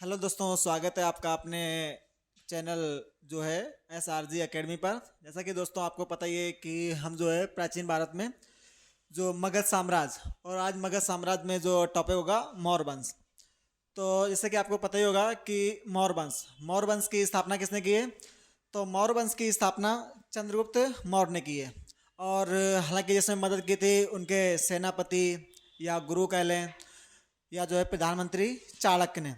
Hello दोस्तों, स्वागत है आपका अपने चैनल जो है SRG एकेडमी पर। जैसा कि दोस्तों आपको पता ही है कि हम जो है प्राचीन भारत में जो मगध साम्राज्य, और आज मगध साम्राज्य में जो टॉपिक होगा मौर्य वंश। तो जैसे कि आपको पता ही होगा कि मौर्य वंश की स्थापना किसने की है? तो मौर्य वंश की स्थापना चंद्रगुप्त मौर्य ने की है। और हालांकि जिसमें मदद की थी उनके सेनापति या गुरु कह लें, या जो है प्रधानमंत्री चाणक्य ने।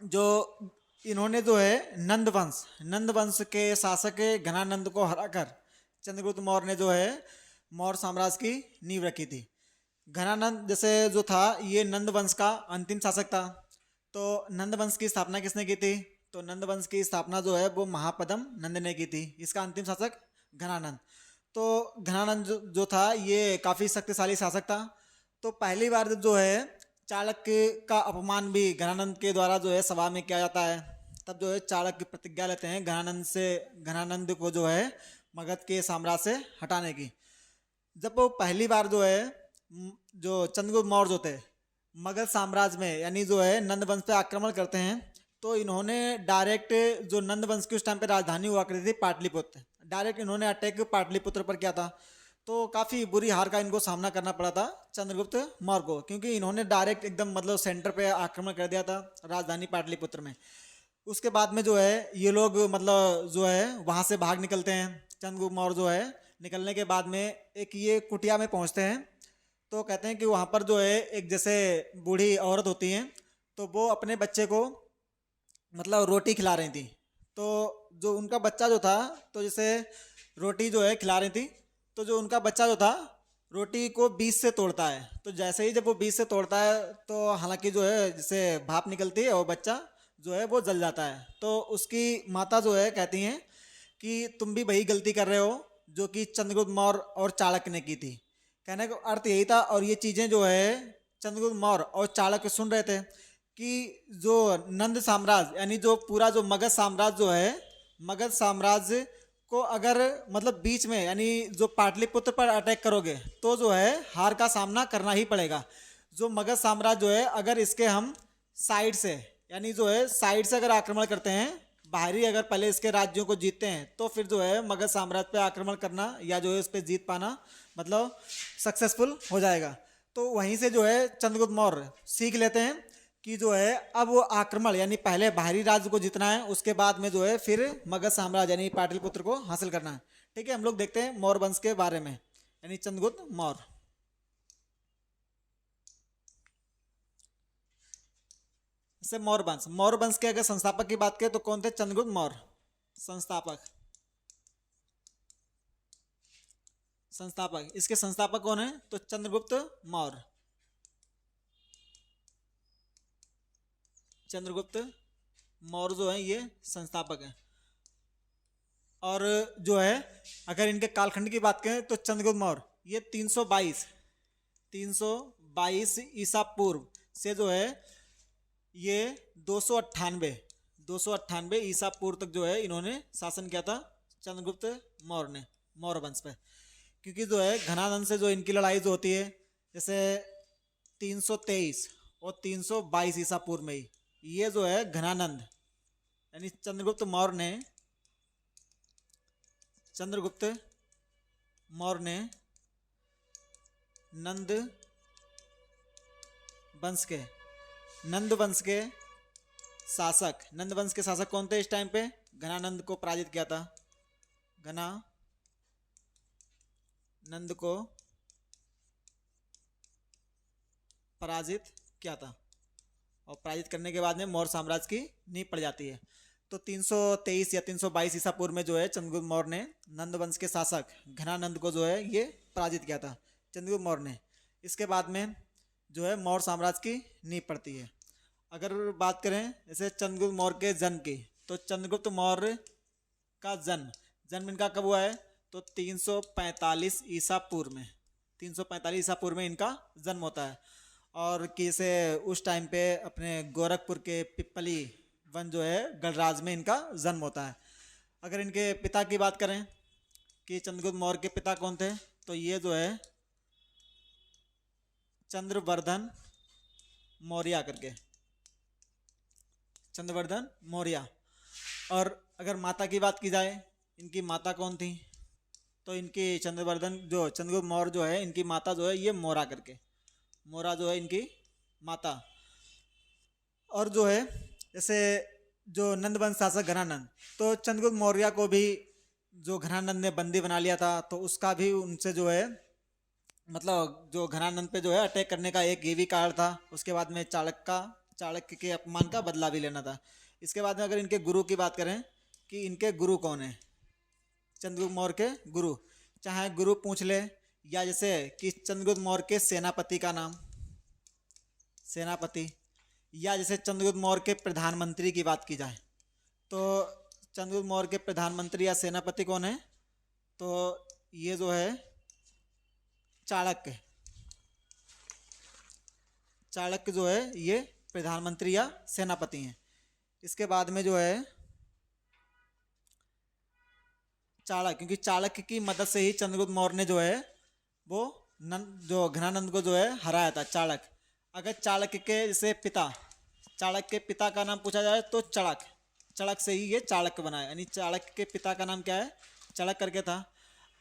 जो इन्होंने जो है नंद वंश के शासक घनानंद को हराकर चंद्रगुप्त मौर्य ने जो है मौर्य साम्राज्य की नींव रखी थी। घनानंद जैसे जो था ये नंद वंश का अंतिम शासक था। तो नंद वंश की स्थापना किसने की थी? तो नंद वंश की स्थापना जो है वो महापद्म नंद ने की थी। इसका अंतिम शासक घनानंद। तो घनानंद जो था ये काफ़ी शक्तिशाली शासक था। तो पहली बार जो है चाणक्य का अपमान भी घनानंद के द्वारा जो है सभा में किया जाता है। तब जो है चाणक्य प्रतिज्ञा लेते हैं घनानंद को जो है मगध के साम्राज्य से हटाने की। जब वो पहली बार जो है जो चंद्रगुप्त मौर्य जो थे मगध साम्राज्य में यानी जो है नंद वंश पे आक्रमण करते हैं, तो इन्होंने डायरेक्ट जो नंद वंश की उस टाइम पे राजधानी हुआ करती थी पाटलिपुत्र, डायरेक्ट इन्होंने अटैक पाटलिपुत्र पर किया था। तो काफ़ी बुरी हार का इनको सामना करना पड़ा था चंद्रगुप्त मौर्य को, क्योंकि इन्होंने डायरेक्ट एकदम मतलब सेंटर पे आक्रमण कर दिया था राजधानी पाटलिपुत्र में। उसके बाद में जो है ये लोग मतलब जो है वहाँ से भाग निकलते हैं। चंद्रगुप्त मौर्य जो है निकलने के बाद में एक ये कुटिया में पहुँचते हैं। तो कहते हैं कि वहाँ पर जो है एक जैसे बूढ़ी औरत होती हैं, तो वो अपने बच्चे को मतलब रोटी खिला रही थी। तो जो उनका बच्चा जो था, तो जैसे रोटी जो है खिला रही थी, तो जो उनका बच्चा जो था रोटी को बीच से तोड़ता है। तो जैसे ही जब वो बीच से तोड़ता है तो हालांकि जो है जैसे भाप निकलती है और बच्चा जो है वो जल जाता है। तो उसकी माता जो है कहती हैं कि तुम भी वही गलती कर रहे हो जो कि चंद्रगुप्त मौर्य और चाणक्य ने की थी। कहने का अर्थ यही था। और ये चीज़ें जो है चंद्रगुप्त मौर्य और चाणक्य सुन रहे थे कि जो नंद साम्राज्य यानी जो पूरा जो मगध साम्राज्य जो है, मगध साम्राज्य को अगर मतलब बीच में यानी जो पाटलिपुत्र पर अटैक करोगे तो जो है हार का सामना करना ही पड़ेगा। जो मगध साम्राज्य जो है अगर इसके हम साइड से यानी जो है साइड से अगर आक्रमण करते हैं, बाहरी अगर पहले इसके राज्यों को जीतते हैं, तो फिर जो है मगध साम्राज्य पे आक्रमण करना या जो है उस पर जीत पाना मतलब सक्सेसफुल हो जाएगा। तो वहीं से जो है चंद्रगुप्त मौर्य सीख लेते हैं कि जो है अब वो आक्रमण यानी पहले बाहरी राज्य को जीतना है, उसके बाद में जो है फिर मगध साम्राज्य यानी पाटलिपुत्र को हासिल करना है। ठीक है, हम लोग देखते हैं मौर्य वंश के बारे में यानी चंद्रगुप्त मौर्य। जैसे मौर्य वंश के अगर संस्थापक की बात करें तो कौन थे? चंद्रगुप्त मौर्य। संस्थापक संस्थापक इसके संस्थापक कौन है? तो चंद्रगुप्त मौर्य। चंद्रगुप्त मौर्य जो है ये संस्थापक है। और जो है अगर इनके कालखंड की बात करें तो चंद्रगुप्त मौर्य ये 322 ईसा पूर्व से जो है ये 298 ईसा पूर्व तक जो है इन्होंने शासन किया था चंद्रगुप्त मौर्य ने मौर्य वंश पे। क्योंकि जो है घनानंद से जो इनकी लड़ाई जो होती है जैसे 323 और 322 ईसा पूर्व में ही, ये जो है घनानंद यानी चंद्रगुप्त मौर्य ने नंद वंश के नंद वंश के नंद वंश के शासक कौन थे इस टाइम पे? घनानंद को पराजित किया था। घनानंद को पराजित किया था। और पराजित करने के बाद में मौर्य साम्राज्य की नींव पड़ जाती है। तो 323 या 322 ईसा पूर्व में जो है चंद्रगुप्त मौर्य ने नंद वंश के शासक घनानंद को जो है ये पराजित किया था चंद्रगुप्त मौर्य ने। इसके बाद में जो है मौर्य साम्राज्य की नींव पड़ती है। अगर बात करें जैसे चंद्रगुप्त मौर्य के जन्म की, तो चंद्रगुप्त मौर्य का जन्म इनका कब हुआ है? तो 345 ईसा पूर्व में 345 ईसा पूर्व में इनका जन्म होता है। और किसे उस टाइम पे अपने गोरखपुर के पिपली वन जो है गणराज में इनका जन्म होता है। अगर इनके पिता की बात करें कि चंद्रगुप्त मौर्य के पिता कौन थे, तो ये जो है चंद्रवर्धन मौर्य करके चंद्रवर्धन मौर्य। और अगर माता की बात की जाए, इनकी माता कौन थी, तो इनकी चंद्रगुप्त मौर्य जो है, इनकी माता जो है ये मोरा करके, मोरा जो है इनकी माता। और जो है जैसे जो नंदवंश शासक घनानंद, तो चंद्रगुप्त मौर्य को भी जो घनानंद ने बंदी बना लिया था, तो उसका भी उनसे जो है मतलब जो घनानंद पे जो है अटैक करने का एक ये भी कारण था। उसके बाद में चाणक्य के अपमान का बदला भी लेना था। इसके बाद में अगर इनके गुरु की बात करें कि इनके गुरु कौन है, चंद्रगुप्त मौर्य के गुरु, चाहे गुरु पूछ ले, या जैसे कि चंद्रगुप्त मौर्य के सेनापति का नाम, सेनापति, या जैसे चंद्रगुप्त मौर्य के प्रधानमंत्री की बात की जाए, तो चंद्रगुप्त मौर्य के प्रधानमंत्री या सेनापति कौन है, तो ये जो है चाणक्य। चाणक्य जो है ये प्रधानमंत्री या सेनापति हैं। इसके बाद में जो है चाणक्य, क्योंकि चाणक्य की मदद से ही चंद्रगुप्त मौर्य ने जो है वो जो घनानंद को जो है हराया था, चाणक्य। अगर चाणक्य के जैसे पिता, चाणक्य के पिता का नाम पूछा जाए तो चड़क से ही ये चाणक्य बना है, यानी चाणक्य के पिता का नाम क्या है, चड़क करके था।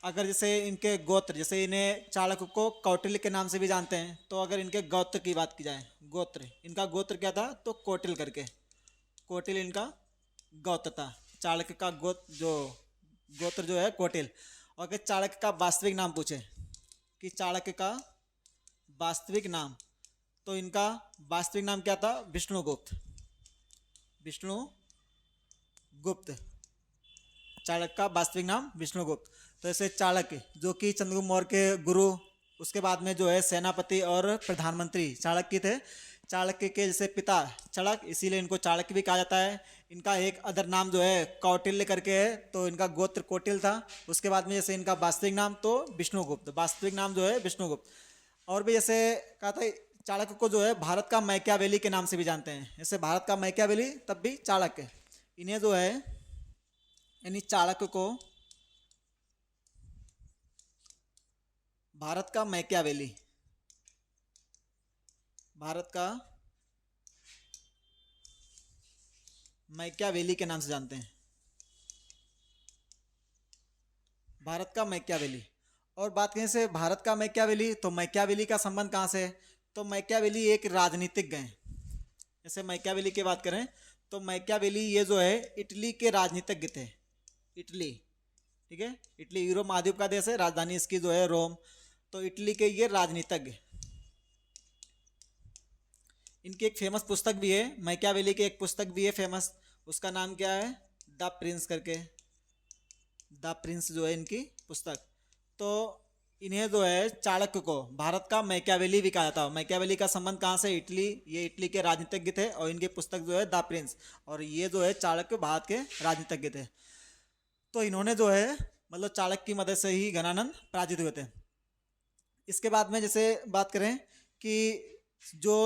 अगर जैसे इनके गोत्र, जैसे इन्हें चाणक्य को कौटिल्य के नाम से भी जानते हैं, तो अगर इनके गोत्र की बात की जाए, गोत्र, इनका गोत्र क्या था, तो कौटिल्य करके, कौटिल्य इनका गोत्र था। चाणक्य का गोत्र जो है कौटिल्य। और अगर चाणक्य का वास्तविक नाम पूछे कि चाणक्य का वास्तविक नाम, तो इनका वास्तविक नाम क्या था, विष्णुगुप्त, विष्णुगुप्त। चाणक्य का वास्तविक नाम विष्णुगुप्त। तो ऐसे चाणक्य जो कि चंद्रगुप्त मौर्य के गुरु, उसके बाद में जो है सेनापति और प्रधानमंत्री चाणक्य थे। चाणक्य के जैसे पिता चड़क, इसीलिए इनको चाणक्य भी कहा जाता है। इनका एक अदर नाम जो है कौटिल्य करके है, तो इनका गोत्र कौटिल्य था। उसके बाद में जैसे इनका वास्तविक नाम तो विष्णुगुप्त, वास्तविक नाम जो है विष्णुगुप्त। और भी जैसे कहा था चाणक्य को जो है भारत का मैकियावेली के नाम से भी जानते हैं, जैसे भारत का मैकियावेली तब भी चाणक्य। इन्हें जो है यानी चाणक्य को भारत का मैकियावेली, भारत का मैकियावेली के नाम से जानते हैं, भारत का मैकियावेली। और बात करें से भारत का मैकियावेली, तो मैकियावेली का संबंध कहाँ से है, तो मैकियावेली एक राजनीतिज्ञ हैं। जैसे मैकियावेली की बात करें तो मैकियावेली ये जो है इटली के राजनीतिज्ञ थे। इटली, ठीक है, इटली यूरोप महाद्वीप का देश है, राजधानी इसकी जो है रोम। तो इटली के ये राजनीतिज्ञ। इनकी एक फेमस पुस्तक भी है, मैकियावेली की एक पुस्तक भी है फेमस, उसका नाम क्या है, द प्रिंस करके, द प्रिंस जो है इनकी पुस्तक। तो इन्हें जो है चाणक्य को भारत का मैकियावेली भी कहा जाता है। मैकियावेली का संबंध कहाँ से, इटली, ये इटली के राजनीतिज्ञ थे और इनकी पुस्तक जो है द प्रिंस, और ये जो है चाणक्य भारत के राजनीतिज्ञ थे। तो इन्होंने जो है मतलब चाणक्य की मदद से ही घनानंद पराजित हुए थे। इसके बाद में जैसे बात करें कि जो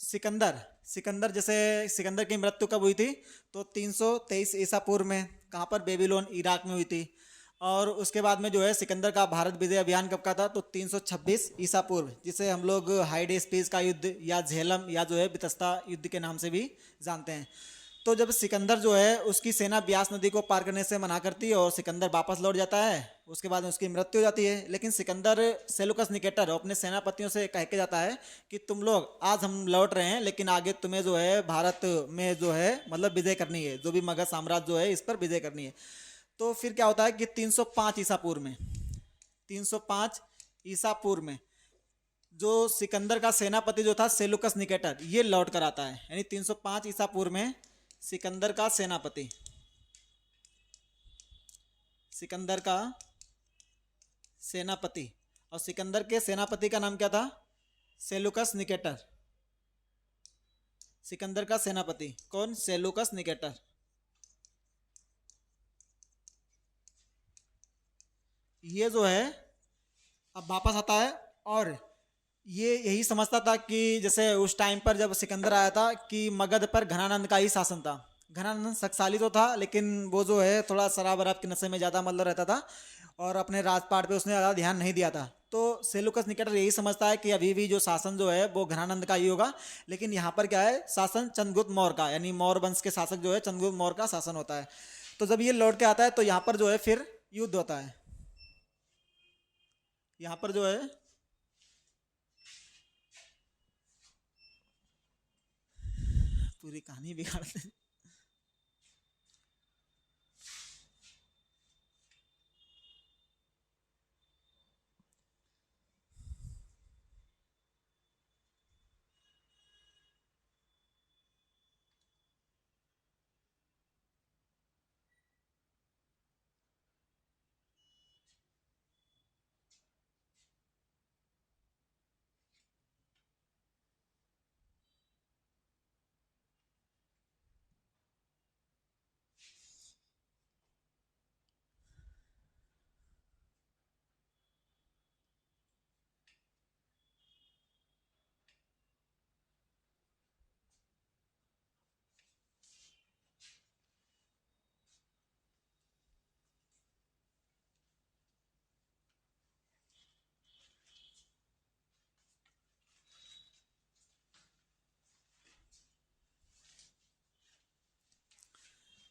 सिकंदर जैसे सिकंदर की मृत्यु कब हुई थी, तो 323 ईसा पूर्व में, कहाँ पर, बेबीलोन इराक में हुई थी। और उसके बाद में जो है सिकंदर का भारत विजय अभियान कब का था, तो 326 ईसा पूर्व, जिसे हम लोग हाइडेस्पीस का युद्ध या झेलम या जो है बितस्ता युद्ध के नाम से भी जानते हैं। तो जब सिकंदर जो है उसकी सेना ब्यास नदी को पार करने से मना करती है और सिकंदर वापस लौट जाता है, उसके बाद उसकी मृत्यु हो जाती है। लेकिन सिकंदर सेलुकस निकेटर अपने सेनापतियों से कह के जाता है कि तुम लोग, आज हम लौट रहे हैं लेकिन आगे तुम्हें जो है भारत में जो है मतलब विजय करनी है, जो भी मगध साम्राज्य जो है इस पर विजय करनी है। तो फिर क्या होता है कि 305 ईसा पूर्व में, 305 ईसा पूर्व में जो सिकंदर का सेनापति जो था सेलुकस निकेटर, ये लौट कर आता है। यानी 305 ईसा पूर्व में सिकंदर का सेनापति, सिकंदर का सेनापति, और सिकंदर के सेनापति का नाम क्या था, सेलुकस निकेटर। सिकंदर का सेनापति कौन, सेलुकस निकेटर। ये जो है अब वापस आता है और ये यही समझता था कि जैसे उस टाइम पर जब सिकंदर आया था कि मगध पर घनानंद का ही शासन था। घनानंद शक्तिशाली तो था लेकिन वो जो है थोड़ा शराब वराब के नशे में ज़्यादा मतलब रहता था और अपने राजपाट पे उसने ज़्यादा ध्यान नहीं दिया था। तो सेलुकस निकेटर यही समझता है कि अभी भी जो शासन जो है वो घनानंद का ही होगा, लेकिन यहाँ पर क्या है, शासन चंद्रगुप्त मौर्य का, यानी मौर्य वंश के शासक जो है चंद्रगुप्त मौर्य का शासन होता है। तो जब ये लौट के आता है तो यहाँ पर जो है फिर युद्ध होता है। यहाँ पर जो है पूरी कहानी बिगाड़ दे।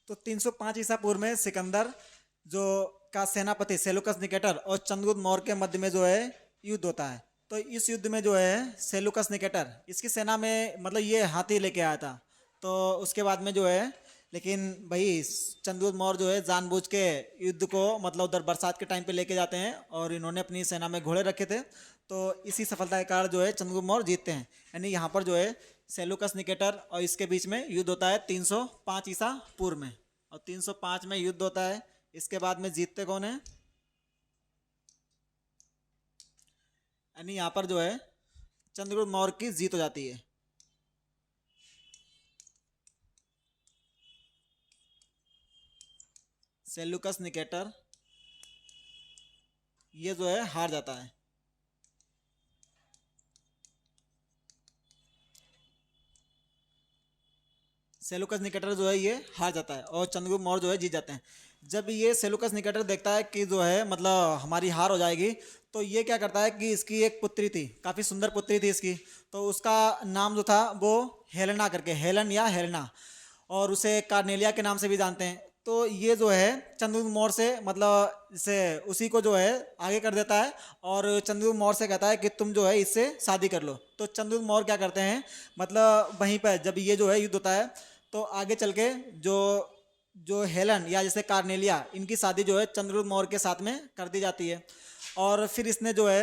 तो 305 ईसा पूर्व में सिकंदर जो का सेनापति सेलुकस निकेटर और चंद्रगुप्त मौर्य के मध्य में जो है युद्ध होता है। तो इस युद्ध में जो है सेलुकस निकेटर इसकी सेना में मतलब ये हाथी लेके आया था। तो उसके बाद में जो है, लेकिन भाई चंद्रगुप्त मौर्य जो है जानबूझ के युद्ध को मतलब उधर बरसात के टाइम पे लेके जाते हैं और इन्होंने अपनी सेना में घोड़े रखे थे। तो इसी सफलता के कारण जो है चंद्रगुप्त मौर्य जीतते हैं। यानी यहाँ पर जो है सेलुकस निकेटर और इसके बीच में युद्ध होता है 305 ईसा पूर्व में, और 305 में युद्ध होता है। इसके बाद में जीतते कौन है, यानी यहाँ पर जो है चंद्रगुप्त मौर्य की जीत हो जाती है। सेलुकस निकेटर ये जो है हार जाता है। सेलुकस निकेटर जो है ये हार जाता है और चंद्रगुप्त मौर्य जो है जीत जाते हैं। जब ये सेलुकस निकेटर देखता है कि जो है मतलब हमारी हार हो जाएगी, तो ये क्या करता है कि इसकी एक पुत्री थी, काफ़ी सुंदर पुत्री थी इसकी, तो उसका नाम जो था वो हेलेना करके, हेलन या हेलेना, और उसे कार्नेलिया के नाम से भी जानते हैं। तो ये जो है चंद्रगुप्त मौर्य से मतलब इसे उसी को जो है आगे कर देता है और चंद्रगुप्त मौर्य से कहता है कि तुम जो है इससे शादी कर लो। तो चंद्रगुप्त मौर्य क्या करते हैं, मतलब वहीं पर जब ये जो है युद्ध होता है तो आगे चल के जो जो हेलन या जैसे कार्नेलिया, इनकी शादी जो है चंद्रगुप्त मौर्य के साथ में कर दी जाती है। और फिर इसने जो है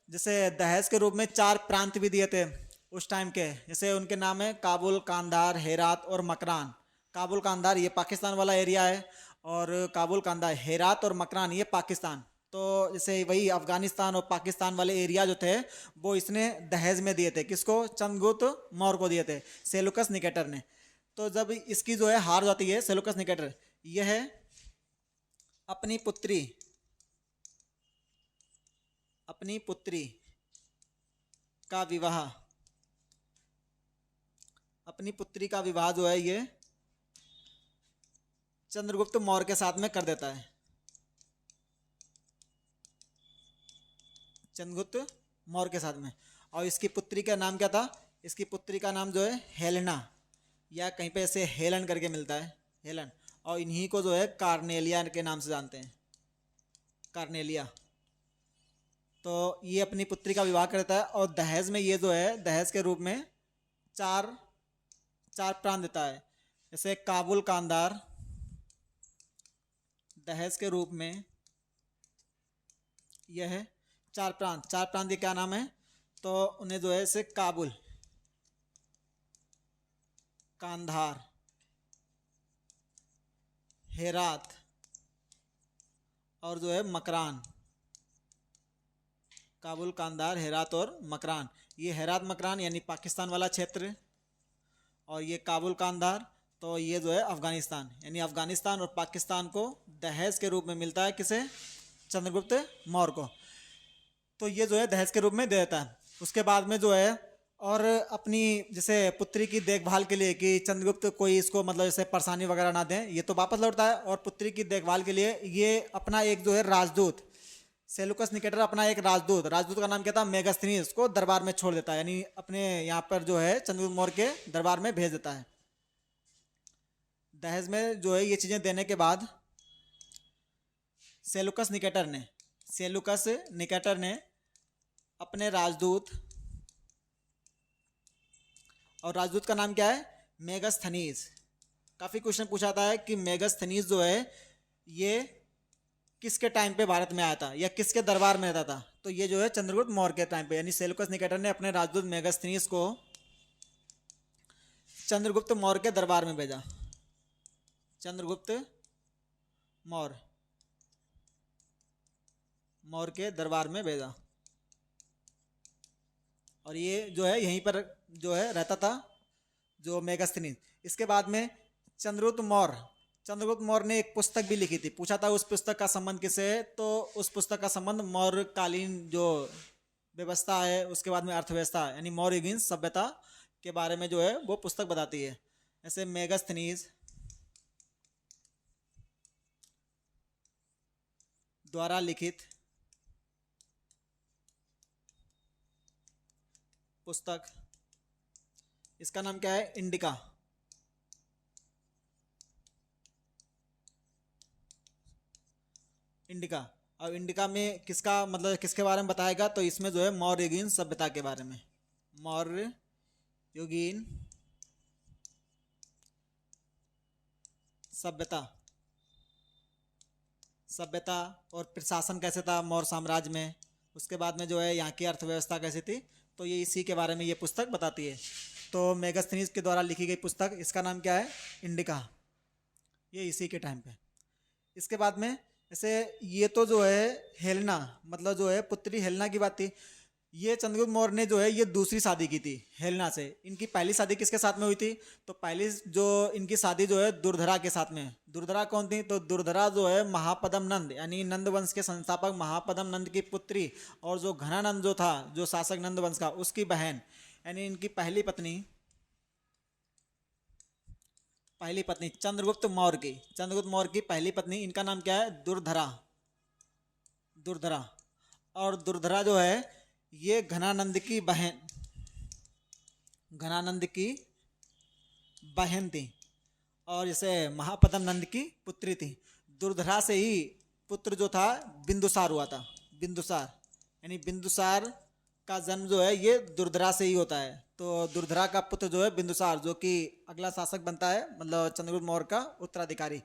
जैसे दहेज के रूप में 4 प्रांत भी दिए थे उस टाइम के, जैसे उनके नाम है काबुल, कांधार, हेरात और मकरान। काबुल कांधार ये पाकिस्तान वाला एरिया है, और काबुल कांधार, हेरात और मकरान ये पाकिस्तान। तो जैसे वही अफगानिस्तान और पाकिस्तान वाले एरिया जो थे वो इसने दहेज में दिए थे, किसको, चंद्रगुप्त मौर्य को दिए थे, सेलुकस निकेटर ने। तो जब इसकी जो है हार जाती है सेलुकस निकेटर, यह है अपनी पुत्री का विवाह, अपनी पुत्री का विवाह जो है ये चंद्रगुप्त मौर्य के साथ में कर देता है। चंद्रगुप्त मौर्य के साथ में। और इसकी पुत्री का नाम क्या था, इसकी पुत्री का नाम जो है हेलेना, या कहीं पे ऐसे हेलन करके मिलता है, हेलन। और इन्हीं को जो है कार्नेलिया के नाम से जानते हैं, कार्नेलिया। तो ये अपनी पुत्री का विवाह करता है और दहेज में ये जो है दहेज के रूप में चार प्रांत देता है, जैसे काबुल कांधार दहेज के रूप में यह है 4 प्रांत। 4 प्रांत के क्या नाम है, तो उन्हें जो है इसे काबुल, कांधार, हेरात और जो है मकरान। काबुल, कांधार, हेरात और मकरान। ये हेरात मकरान यानी पाकिस्तान वाला क्षेत्र, और ये काबुल कांधार तो ये जो है अफगानिस्तान, यानी अफगानिस्तान और पाकिस्तान को दहेज के रूप में मिलता है किसे, चंद्रगुप्त मौर्य को। तो ये जो है दहेज के रूप में दे देता है। उसके बाद में जो है और अपनी जैसे पुत्री की देखभाल के लिए कि चंद्रगुप्त कोई इसको मतलब जैसे परेशानी वगैरह ना दें, ये तो वापस लौटता है। और पुत्री की देखभाल के लिए ये अपना एक जो है राजदूत, सेलुकस निकेटर अपना एक राजदूत का नाम क्या था, मेगास्थनीज, को दरबार में छोड़ देता है, यानी अपने यहाँ पर जो है चंद्रगुप्त मौर्य के दरबार में भेज देता है। दहेज में जो है ये चीजें देने के बाद सेलुकस निकेटर ने अपने राजदूत, और राजदूत का नाम क्या है, मेगास्थनीज। काफी क्वेश्चन पूछा था है कि मेगास्थनीज जो है ये किसके टाइम पे भारत में आया था या किसके दरबार में रहता था, तो ये जो है चंद्रगुप्त मौर्य के टाइम पे, यानी सेलुकस निकेटर ने अपने राजदूत मेगास्थनीज को चंद्रगुप्त मौर्य के दरबार में भेजा। चंद्रगुप्त मौर्य के दरबार में भेजा, और ये जो है यहीं पर जो है रहता था जो मेगास्थनीज। इसके बाद में चंद्रगुप्त मौर्य ने एक पुस्तक भी लिखी थी। पूछा था उस पुस्तक का संबंध किससे है, तो उस पुस्तक का संबंध मौर्य कालीन जो व्यवस्था है, उसके बाद में अर्थव्यवस्था यानी मौर्ययुगीन सभ्यता के बारे में जो है वो पुस्तक बताती है। ऐसे मेगास्थनीज द्वारा लिखित पुस्तक, इसका नाम क्या है, इंडिका। इंडिका। अब इंडिका में किसका मतलब किसके बारे में बताएगा, तो इसमें जो है मौर्य युगीन सभ्यता के बारे में, मौर्य युगीन सभ्यता और प्रशासन कैसे था मौर्य साम्राज्य में, उसके बाद में जो है यहाँ की अर्थव्यवस्था कैसी थी, तो ये इसी के बारे में ये पुस्तक बताती है। तो मेगास्थनीज के द्वारा लिखी गई पुस्तक, इसका नाम क्या है, इंडिका। ये इसी के टाइम पे। इसके बाद में ऐसे ये तो जो है हेलेना, मतलब जो है पुत्री हेलेना की बात थी। ये चंद्रगुप्त मौर्य ने जो है ये दूसरी शादी की थी हेलेना से। इनकी पहली शादी किसके साथ में हुई थी, तो पहली जो इनकी शादी जो है दुर्धरा के साथ में। दुर्धरा कौन थी, तो दुर्धरा जो है महापद्म नंद यानी नंद वंश के संस्थापक महापद्म नंद की पुत्री, और जो घनानंद जो था जो शासक नंद वंश का, उसकी बहन, यानी इनकी पहली पत्नी चंद्रगुप्त मौर्य की पहली पत्नी, इनका नाम क्या है, दुर्धरा। और दुर्धरा जो है ये घनानंद की बहन थी, और जैसे महापद्म नंद की पुत्री थी। दुर्धरा से ही पुत्र जो था बिंदुसार हुआ था। यानी बिंदुसार का जन्म जो है ये दुर्धरा से ही होता है। तो दुर्धरा का पुत्र जो है बिंदुसार, जो कि अगला शासक बनता है, मतलब चंद्रगुप्त मौर्य का उत्तराधिकारी।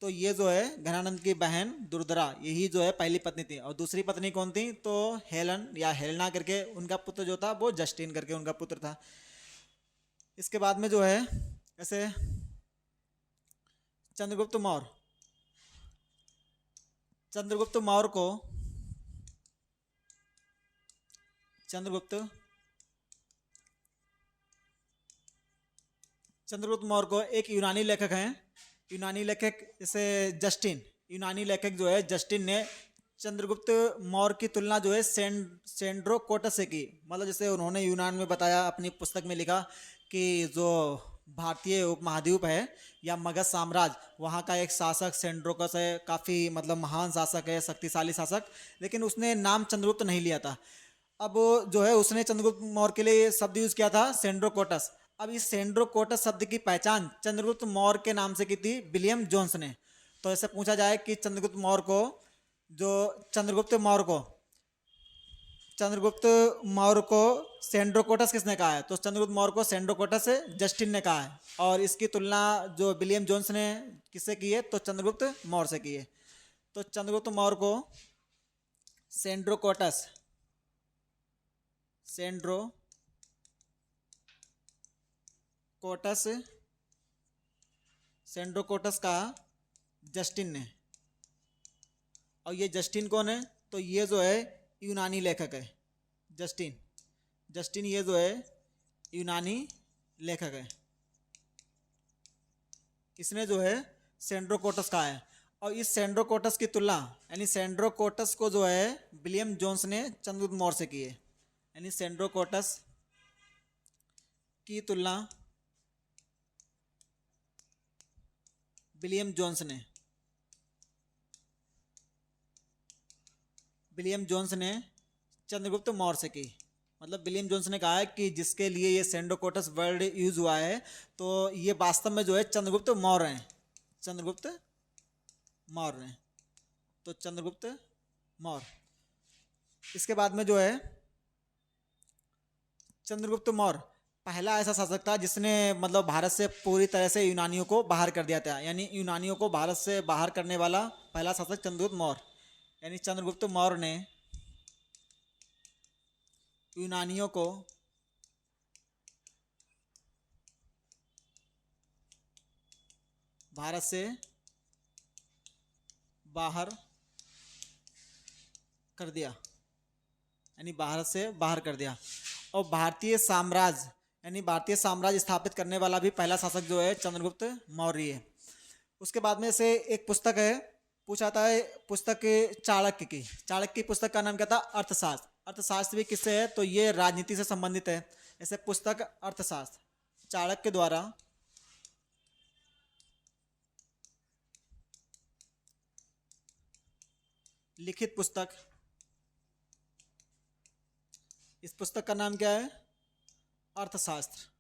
तो ये जो है घनानंद की बहन दुर्धरा, यही जो है पहली पत्नी थी। और दूसरी पत्नी कौन थी, तो हेलन या हेलेना करके उनका पुत्र जो था वो जस्टिन करके उनका पुत्र था। इसके बाद में जो है ऐसे चंद्रगुप्त मौर्य को एक यूनानी लेखक हैं, जैसे यूनानी लेखक जो है जस्टिन ने चंद्रगुप्त मौर्य की तुलना जो है सेंड्रोकोटस से की। मतलब जैसे उन्होंने यूनान में बताया, अपनी पुस्तक में लिखा कि जो भारतीय उपमहाद्वीप है या मगध साम्राज्य, वहाँ का एक शासक सेंड्रोकस है, काफ़ी मतलब महान शासक है, शक्तिशाली शासक, लेकिन उसने नाम चंद्रगुप्त नहीं लिया था। अब जो है उसने चंद्रगुप्त मौर्य के लिए शब्द यूज किया था सेंड्रोकोटस। अब इस सेंड्रोकोटस शब्द की पहचान चंद्रगुप्त मौर्य के नाम से की थी विलियम जोन्स ने। तो ऐसे पूछा जाए कि चंद्रगुप्त मौर्य को सेंड्रोकोटस किसने कहा है, तो चंद्रगुप्त मौर्य को सेंड्रोकोटस जस्टिन ने कहा है। और इसकी तुलना जो विलियम जोन्स ने किससे की है, तो चंद्रगुप्त मौर्य से की है। तो चंद्रगुप्त मौर्य को सेंड्रोकोटस का जस्टिन ने। और ये जस्टिन कौन है, तो ये जो है यूनानी लेखक है। जस्टिन ये जो है यूनानी लेखक है, इसने जो है सेंड्रोकोटस कहा है। और इस सेंड्रोकोटस की तुलना, यानी सेंड्रोकोटस को जो है विलियम जोन्स ने चंद्रगुप्त मौर्य से की है। यानी सेंड्रोकोटस की तुलना विलियम जोन्स ने विलियम जोन्स ने चंद्रगुप्त मौर्य से की। मतलब विलियम जोन्स ने कहा है कि जिसके लिए ये सेंडोकोटस वर्ड यूज हुआ है, तो ये वास्तव में जो है चंद्रगुप्त मौर्य हैं, चंद्रगुप्त मौर्य हैं। तो चंद्रगुप्त मौर्य। इसके बाद में जो है चंद्रगुप्त मौर्य पहला ऐसा शासक था जिसने मतलब भारत से पूरी तरह से यूनानियों को बाहर कर दिया था। यानी यूनानियों को भारत से बाहर करने वाला पहला शासक चंद्रगुप्त मौर्य। यानी चंद्रगुप्त मौर्य ने यूनानियों को भारत से बाहर कर दिया, यानी भारत से बाहर कर दिया। और भारतीय साम्राज्य यानी भारतीय साम्राज्य स्थापित करने वाला भी पहला शासक जो है चंद्रगुप्त मौर्य है। उसके बाद में से एक पुस्तक है, पूछा था है पुस्तक चाणक्य की। चाणक्य की पुस्तक का नाम क्या था? अर्थशास्त्र। अर्थशास्त्र भी किससे है? तो ये राजनीति से संबंधित है। ऐसे पुस्तक अर्थशास्त्र चाणक्य द्वारा लिखित पुस्तक। इस पुस्तक का नाम क्या है? अर्थशास्त्र।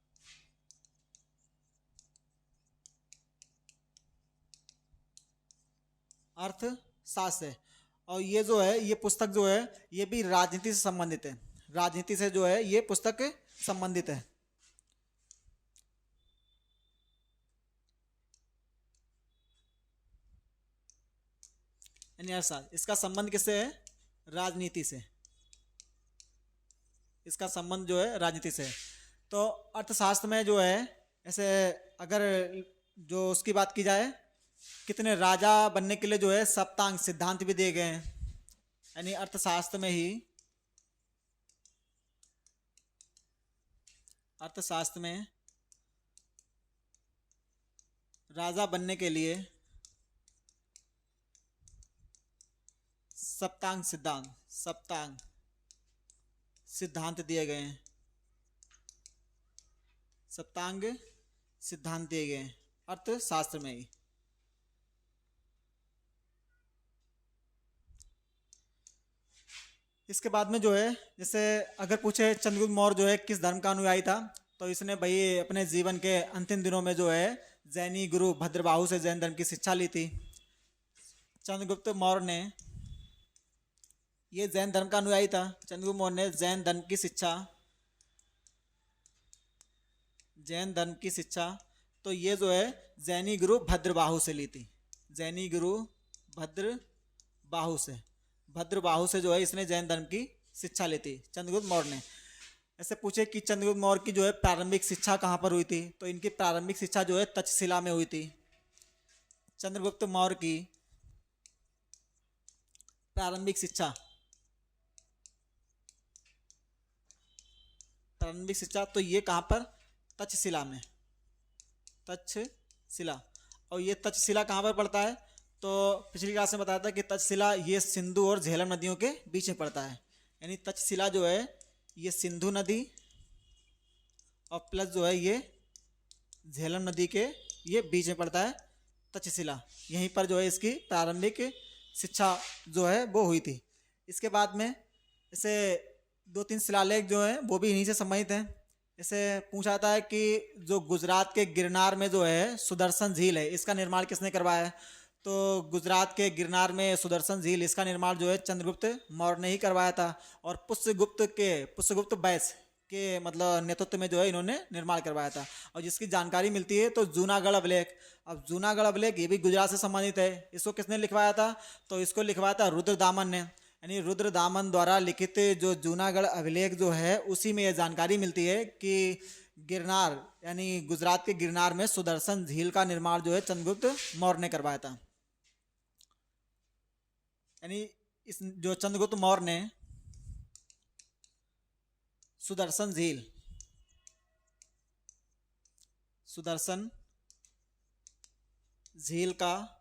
अर्थशास्त्र है। और ये जो है ये पुस्तक जो है ये भी राजनीति से संबंधित है। राजनीति से जो है ये पुस्तक संबंधित है। यानी अर्थशास्त्र, इसका संबंध किससे है? राजनीति से। इसका संबंध जो है राजनीति से है। तो अर्थशास्त्र में जो है ऐसे अगर जो उसकी बात की जाए, कितने राजा बनने के लिए जो है सप्तांग सिद्धांत भी दिए गए हैं। यानी अर्थशास्त्र में ही अर्थशास्त्र में राजा बनने के लिए सप्तांग सिद्धांत दिए गए हैं। सप्तांग सिद्धांत दिए गए हैं अर्थशास्त्र में ही। इसके बाद में जो है जैसे अगर पूछे चंद्रगुप्त मौर्य जो है किस धर्म का अनुयायी था, तो इसने भाई अपने जीवन के अंतिम दिनों में जो है जैनी गुरु भद्रबाहु से जैन धर्म की शिक्षा ली थी। चंद्रगुप्त मौर्य ने ये जैन धर्म का अनुयायी था। चंद्रगुप्त मौर्य ने जैन धर्म की शिक्षा तो ये जो है जैनी गुरु भद्रबाहु से ली थी। जैनी गुरु भद्रबाहु से जो है इसने जैन धर्म की शिक्षा ली थी चंद्रगुप्त मौर्य ने। ऐसे पूछे कि चंद्रगुप्त मौर्य की जो है प्रारंभिक शिक्षा कहाँ पर हुई थी, तो इनकी प्रारंभिक शिक्षा जो है तक्षशिला में हुई थी। चंद्रगुप्त मौर्य की प्रारंभिक शिक्षा तो ये कहाँ पर? तक्षशिला। और ये तक्षशिला कहाँ पर पड़ता है? तो पिछली क्लास में बताया था कि तक्षशिला ये सिंधु और झेलम नदियों के बीच में पड़ता है। यानी तक्षशिला जो है ये सिंधु नदी और प्लस जो है ये झेलम नदी के ये बीच में पड़ता है तक्षशिला। यहीं पर जो है इसकी प्रारंभिक शिक्षा जो है वो हुई थी। इसके बाद में ऐसे 2-3 शिलालेख जो हैं वो भी इन्हीं से संबंधित हैं। जैसे पूछा जाता है कि जो गुजरात के गिरनार में जो है सुदर्शन झील है, इसका निर्माण किसने करवाया है? तो गुजरात के गिरनार में सुदर्शन झील, इसका निर्माण जो है चंद्रगुप्त मौर्य ने ही करवाया था। और पुष्यगुप्त वैश्य के मतलब नेतृत्व में जो है इन्होंने निर्माण करवाया था। और जिसकी जानकारी मिलती है तो जूनागढ़ अभिलेख। अब जूनागढ़ अभिलेख ये भी गुजरात से संबंधित है। इसको किसने लिखवाया था? तो इसको लिखवाया था रुद्रदामन ने। यानी रुद्रदामन द्वारा लिखित जो जूनागढ़ अभिलेख जो है उसी में यह जानकारी मिलती है कि गिरनार यानी गुजरात के गिरनार में सुदर्शन झील का निर्माण जो है चंद्रगुप्त मौर्य ने करवाया था। यानी इस जो चंद्रगुप्त मौर्य ने सुदर्शन झील का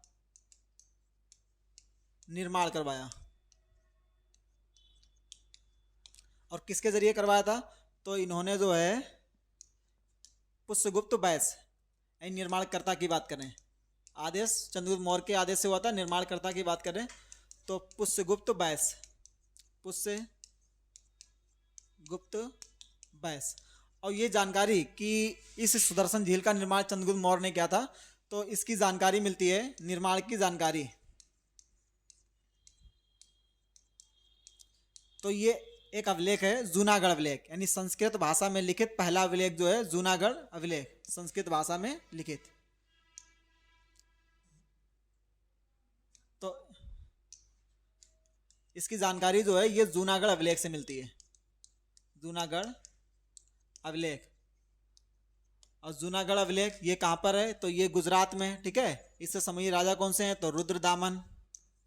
निर्माण करवाया। और किसके जरिए करवाया था? तो इन्होंने जो है पुष्यगुप्त वैश्य निर्माणकर्ता की बात करें, आदेश चंद्रगुप्त मौर्य के आदेश से हुआ था। निर्माणकर्ता की बात करें तो पुष्यगुप्त वैश्य पुष्य गुप्त बैस। और ये जानकारी कि इस सुदर्शन झील का निर्माण चंद्रगुप्त मौर्य ने किया था, तो इसकी जानकारी मिलती है, निर्माण की जानकारी। तो ये एक अभिलेख है, जूनागढ़ अभिलेख, यानी संस्कृत भाषा में लिखित पहला अभिलेख जो है जूनागढ़ अभिलेख, संस्कृत भाषा में लिखित। तो इसकी जानकारी जो है ये जूनागढ़ अभिलेख से मिलती है, जूनागढ़ अभिलेख। और जूनागढ़ अभिलेख ये कहाँ पर है, तो ये गुजरात में, ठीक है। इससे समझिए राजा कौन से हैं, तो रुद्रदामन,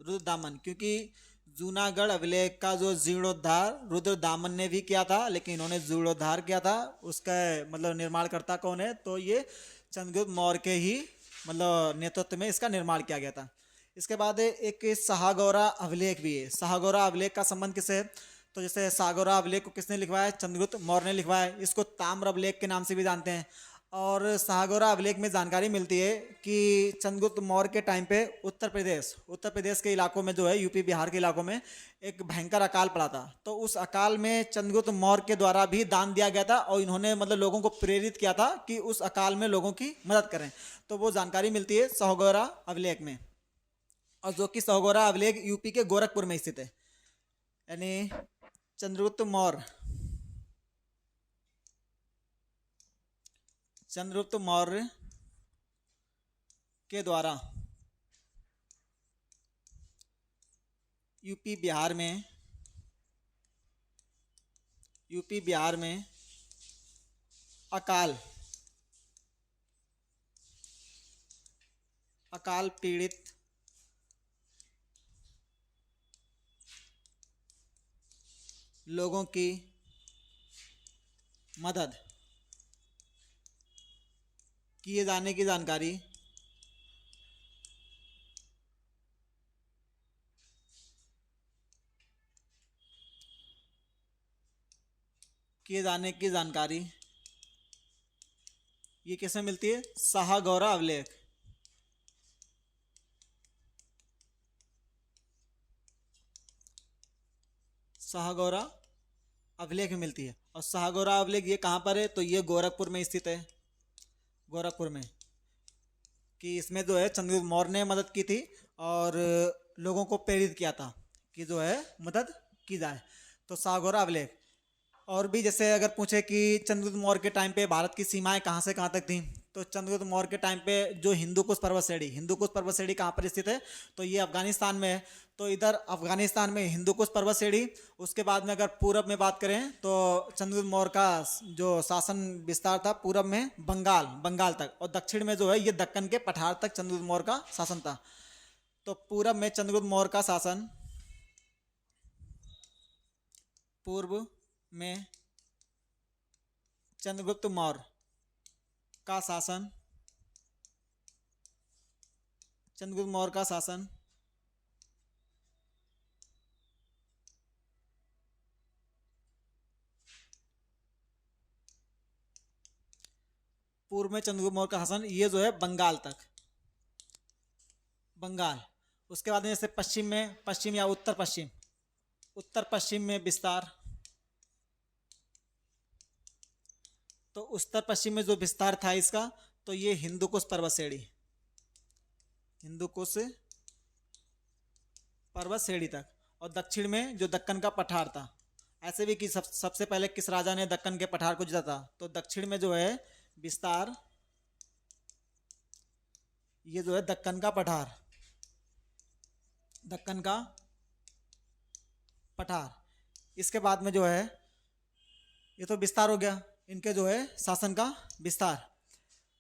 रुद्रदामन, क्योंकि जूनागढ़ अभिलेख का जो जीर्णोद्धार रुद्रदामन ने भी किया था, लेकिन इन्होंने जीर्णोद्धार किया था, उसका मतलब निर्माणकर्ता कौन है, तो ये चंद्रगुप्त मौर्य के ही मतलब नेतृत्व में इसका निर्माण किया गया था। इसके बाद एक शाहगौरा अभिलेख भी है। शाहगौरा अभिलेख का संबंध किससे है, तो जैसे शाहगौरा अभिलेख को किसने लिखवाया, चंद्रगुप्त मौर्य ने लिखवाया। इसको ताम्र अभिलेख के नाम से भी जानते हैं। और शाहगौरा अभिलेख में जानकारी मिलती है कि चंद्रगुप्त मौर्य के टाइम पे उत्तर प्रदेश के इलाकों में जो है, यूपी बिहार के इलाकों में एक भयंकर अकाल पड़ा था। तो उस अकाल में चंद्रगुप्त मौर्य के द्वारा भी दान दिया गया था, और इन्होंने मतलब लोगों को प्रेरित किया था कि उस अकाल में लोगों की मदद करें। तो वो जानकारी मिलती है शाहगौरा अभिलेख में। और जो कि शाहगौरा अभिलेख यूपी के गोरखपुर में स्थित है। यानी चंद्रगुप्त मौर्य के द्वारा यूपी बिहार में अकाल पीड़ित लोगों की मदद किए जाने की जानकारी ये किसमें मिलती है, शाहगौरा अभिलेख। शाहगौरा अभिलेख में मिलती है। और शाहगौरा अभिलेख ये कहाँ पर है, तो ये गोरखपुर में स्थित है, गोरखपुर में। कि इसमें जो है चंद्रगुप्त मौर्य ने मदद की थी और लोगों को प्रेरित किया था कि जो है मदद की जाए। तो शाहगौरा अभिलेख। और भी जैसे अगर पूछे कि चंद्रगुप्त मौर्य के टाइम पे भारत की सीमाएं कहाँ से कहाँ तक थी, तो चंद्रगुप्त मौर्य के टाइम पे जो हिंदूकुश पर्वत श्रेणी कहाँ पर स्थित है, तो ये अफगानिस्तान में है। तो इधर अफगानिस्तान में हिंदूकुश पर्वत श्रेणी। उसके बाद में अगर पूरब में बात करें तो चंद्रगुप्त मौर्य का जो शासन विस्तार था पूरब में बंगाल तक, और दक्षिण में जो है ये दक्कन के पठार तक चंद्रगुप्त मौर्य का शासन था। तो पूरब में चंद्रगुप्त मौर्य का शासन, पूर्व में चंद्रगुप्त मौर्य का शासन, पूर्व में चंद्रगुप्त मौर्य का शासन, ये जो है बंगाल तक, बंगाल। उसके बाद में जैसे पश्चिम या उत्तर पश्चिम में विस्तार। तो उत्तर पश्चिम में जो विस्तार था इसका, तो ये हिंदूकुश पर्वत श्रेणी तक। और दक्षिण में जो दक्कन का पठार था। ऐसे भी कि सबसे पहले किस राजा ने दक्कन के पठार को जीता था, तो दक्षिण में जो है विस्तार, ये जो है दक्कन का पठार। इसके बाद में जो है, ये तो विस्तार हो गया इनके जो है शासन का विस्तार।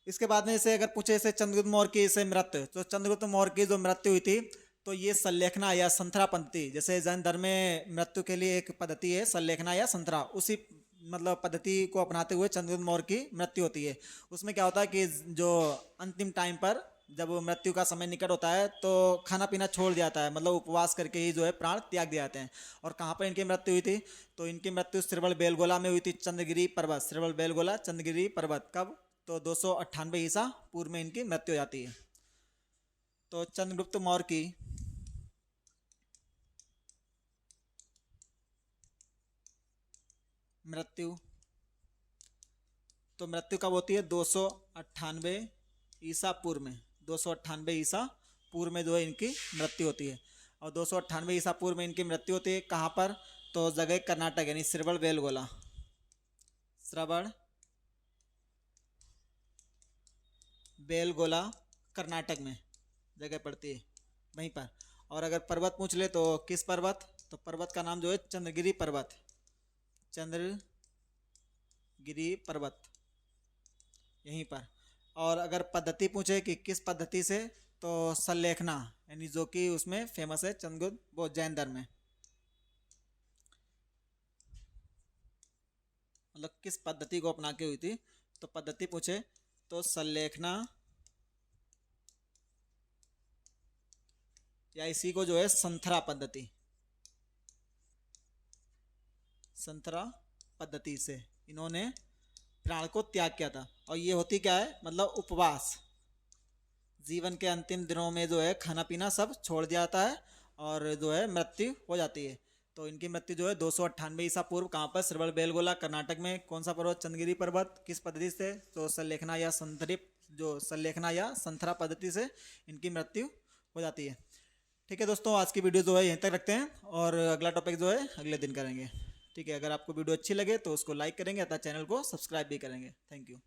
इसके बाद में जैसे अगर पूछे जैसे चंद्रगुप्त मौर्य की जैसे मृत्यु, तो चंद्रगुप्त मौर्य की जो मृत्यु हुई थी, तो ये संलेखना या संथरा पद्धति, जैसे जैन धर्म में मृत्यु के लिए एक पद्धति है संलेखना या संथरा, उसी मतलब पद्धति को अपनाते हुए चंद्रगुप्त मौर्य की मृत्यु होती है। उसमें क्या होता है कि जो अंतिम टाइम पर जब मृत्यु का समय निकट होता है तो खाना पीना छोड़ दिया जाता है, मतलब उपवास करके ही जो है प्राण त्याग दिए जाते हैं। और कहाँ पर इनकी मृत्यु हुई थी, तो इनकी मृत्यु श्रवण बेलगोला में हुई थी, चंद्रगिरी पर्वत। कब, तो 298 ईसा पूर्व में इनकी मृत्यु हो जाती है। तो चंद्रगुप्त मौर्य की मृत्यु, तो मृत्यु कब होती है? 298 ईसा पूर्व में, 298 ईसा पूर्व में जो है इनकी मृत्यु होती है। और 298 ईसा पूर्व में इनकी मृत्यु होती है कहाँ पर? तो जगह कर्नाटक यानी श्रवण बेलगोला, श्रवण बेलगोला कर्नाटक में जगह पड़ती है वहीं पर। और अगर पर्वत पूछ ले तो किस पर्वत? तो पर्वत का नाम जो है चंद्रगिरी पर्वत, चंद्रगिरी पर्वत यहीं पर। और अगर पद्धति पूछे कि किस पद्धति से, तो सल्लेखना, यानी जो कि उसमें फेमस है चंद्रगुप्त वो जैन धर्म में, मतलब किस पद्धति को अपना के हुई थी। तो पद्धति पूछे तो सल्लेखना, या इसी को जो है संथरा पद्धति, संथरा पद्धति से इन्होंने प्राण को त्याग किया था। और ये होती क्या है? मतलब उपवास, जीवन के अंतिम दिनों में जो है खाना पीना सब छोड़ दिया जाता है और जो है मृत्यु हो जाती है। तो इनकी मृत्यु जो है 298 ईसा पूर्व कहाँ पर? श्रवण बेलगोला कर्नाटक में। कौन सा पर्वत? चंद्रगिरी पर्वत। किस पद्धति से? तो सल्लेखना या सल्लेखना या संथरा पद्धति से इनकी मृत्यु हो जाती है। ठीक है दोस्तों, आज की वीडियो जो है यहीं तक रखते हैं और अगला टॉपिक जो है अगले दिन करेंगे। ठीक है, अगर आपको वीडियो अच्छी लगे तो उसको लाइक करेंगे तथा चैनल को सब्सक्राइब भी करेंगे। Thank you.